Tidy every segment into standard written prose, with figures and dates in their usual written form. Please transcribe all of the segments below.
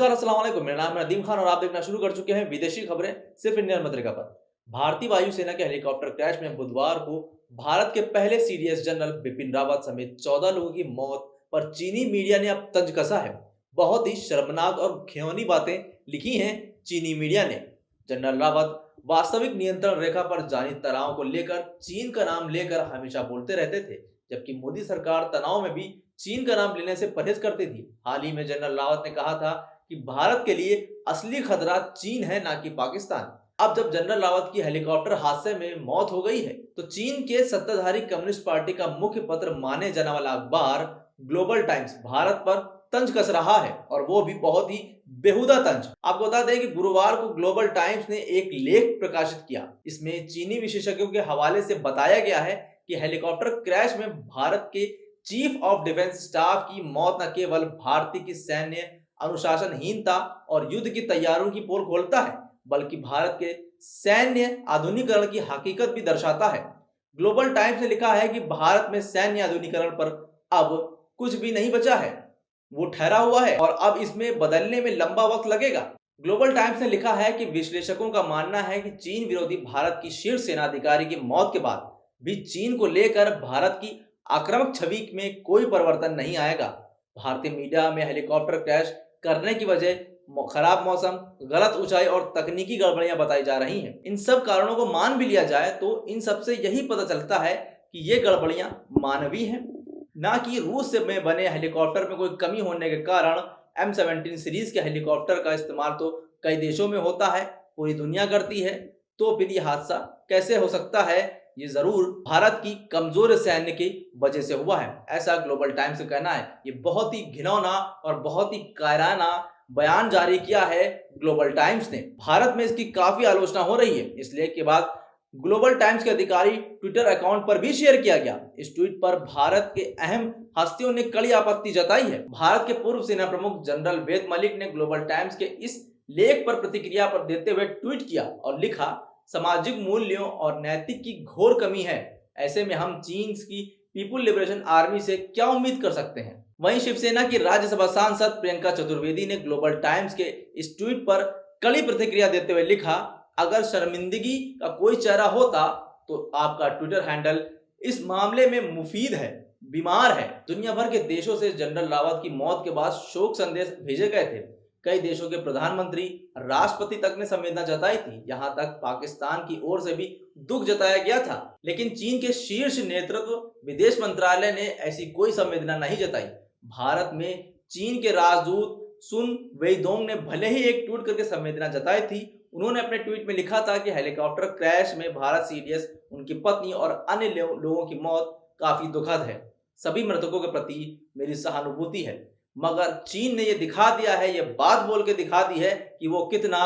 नमस्कार, अस्सलाम वालेकुम। मेरा नाम है नदीम खान और आप देखना शुरू कर चुके हैं विदेशी खबरें सिर्फ इंडियन पत्रिका पर। भारतीय वायुसेना के हेलीकॉप्टर क्रैश में बुधवार को भारत के पहले सीडीएस जनरल बिपिन रावत समेत 14 लोगों की मौत पर चीनी मीडिया ने अब तंज कसा है। बहुत ही शर्मनाक और घिनौनी बातें लिखी हैं चीनी मीडिया ने। जनरल रावत वास्तविक नियंत्रण रेखा पर जारी तनाव को लेकर चीन का नाम लेकर हमेशा बोलते रहते थे, जबकि मोदी सरकार तनाव में भी चीन का नाम लेने से परहेज करती थी। हाल ही में जनरल रावत ने कहा था कि भारत के लिए असली खतरा चीन है, ना कि पाकिस्तान। अब जब जनरल रावत की हेलीकॉप्टर हादसे में मौत हो गई है, तो चीन के सत्ताधारी कम्युनिस्ट पार्टी का मुख्य पत्र माने जाने वाला अखबार ग्लोबल टाइम्स भारत पर तंज कस रहा है, और वो भी बहुत ही बेहुदा तंज। आपको बता दें कि गुरुवार को ग्लोबल टाइम्स ने एक लेख प्रकाशित किया। इसमें चीनी विशेषज्ञों के हवाले से बताया गया है कि हेलीकॉप्टर क्रैश में भारत के चीफ ऑफ डिफेंस स्टाफ की मौत न केवल भारतीय की सैन्य अनुशासनहीनता और युद्ध की तैयारियों की पोल खोलता है, बल्कि भारत के सैन्य आधुनिकीकरण की हकीकत भी दर्शाता है। ग्लोबल टाइम्स ने लिखा है कि भारत में सैन्य आधुनिकीकरण पर अब कुछ भी नहीं बचा है, वो ठहरा हुआ है और अब इसमें बदलने में लंबा वक्त लगेगा। ग्लोबल टाइम्स ने लिखा है कि विश्लेषकों का मानना है कि चीन विरोधी भारत की शीर्ष सेनाधिकारी की मौत के बाद भी चीन को लेकर भारत की आक्रामक छवि में कोई परिवर्तन नहीं आएगा। भारतीय मीडिया में हेलीकॉप्टर क्रैश करने की वजह खराब मौसम, गलत ऊंचाई और तकनीकी गड़बड़ियां बताई जा रही हैं। इन सब कारणों को मान भी लिया जाए तो इन सब से यही पता चलता है कि ये गड़बड़ियां मानवीय हैं, ना कि रूस में बने हेलीकॉप्टर में कोई कमी होने के कारण। M17 सीरीज के हेलीकॉप्टर का इस्तेमाल तो कई देशों में होता है, पूरी दुनिया करती है, तो फिर ये हादसा कैसे हो सकता है? ये जरूर भारत की कमजोर सैन्य की वजह से हुआ है, ऐसा ग्लोबल टाइम्स का कहना है। ये बहुत ही घिनौना और बहुत ही कायराना बयान जारी किया है ग्लोबल टाइम्स ने। भारत में इसकी काफी आलोचना हो रही है। इसलिए के बाद ग्लोबल टाइम्स के अधिकारी ट्विटर अकाउंट पर भी शेयर किया गया। इस ट्वीट पर भारत के अहम हस्तियों ने कड़ी आपत्ति जताई है। भारत के पूर्व सेना प्रमुख जनरल वेद मलिक ने ग्लोबल टाइम्स के इस लेख पर प्रतिक्रिया पर देते हुए ट्वीट किया और लिखा, सामाजिक मूल्यों और नैतिक की घोर कमी है। ऐसे में हम चीन की पीपुल लिबरेशन आर्मी से क्या उम्मीद कर सकते हैं? वहीं शिवसेना की राज्यसभा सांसद प्रियंका चतुर्वेदी ने ग्लोबल टाइम्स के इस ट्वीट पर कड़ी प्रतिक्रिया देते हुए लिखा, अगर शर्मिंदगी का कोई चेहरा होता तो आपका ट्विटर हैंडल इस मामले में मुफीद है, बीमार है। दुनिया भर के देशों से जनरल रावत की मौत के बाद शोक संदेश भेजे गए थे। कई देशों के प्रधानमंत्री, राष्ट्रपति तक ने संवेदना जताई थी। यहाँ तक पाकिस्तान की ओर से भी दुख जताया गया था, लेकिन चीन के शीर्ष नेतृत्व विदेश मंत्रालय ने ऐसी कोई संवेदना नहीं जताई। भारत में चीन के राजदूत सुन वेइदोंग ने भले ही एक ट्वीट करके संवेदना जताई थी। उन्होंने अपने ट्वीट में लिखा था कि हेलीकॉप्टर क्रैश में भारत सीडीएस, उनकी पत्नी और अन्य लोगों की मौत काफी दुखद है। सभी मृतकों के प्रति मेरी सहानुभूति है, मगर चीन ने यह दिखा दिया है, यह बात बोल के दिखा दी है कि वो कितना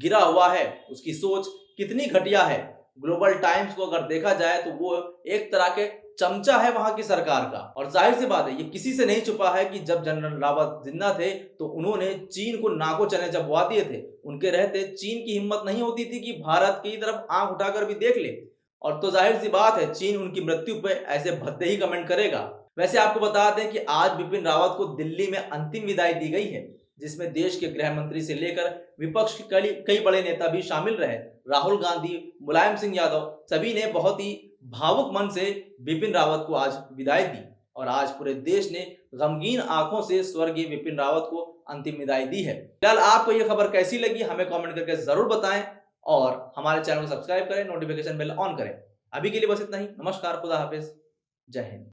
गिरा हुआ है, उसकी सोच कितनी घटिया है। ग्लोबल टाइम्स को अगर देखा जाए तो वो एक तरह के चमचा है वहां की सरकार का। और जाहिर सी बात है, ये किसी से नहीं छुपा है कि जब जनरल रावत जिंदा थे तो उन्होंने चीन को नाको चने चबवा दिए थे। उनके रहते चीन की हिम्मत नहीं होती थी कि भारत की तरफ आंख उठाकर भी देख ले, और तो जाहिर सी बात है चीन उनकी मृत्यु पे ऐसे भद्दे ही कमेंट करेगा। वैसे आपको बता दें कि आज बिपिन रावत को दिल्ली में अंतिम विदाई दी गई है, जिसमें देश के गृह मंत्री से लेकर विपक्ष के कई बड़े नेता भी शामिल रहे। राहुल गांधी, मुलायम सिंह यादव, सभी ने बहुत ही भावुक मन से बिपिन रावत को आज विदाई दी, और आज पूरे देश ने गमगीन आंखों से स्वर्गीय बिपिन रावत को अंतिम विदाई दी है। फिलहाल आपको यह खबर कैसी लगी हमें कमेंट करके जरूर बताएं, और हमारे चैनल को सब्सक्राइब करें, नोटिफिकेशन बेल ऑन करें। अभी के लिए बस इतना ही। नमस्कार, खुदा हाफिज, जय हिंद।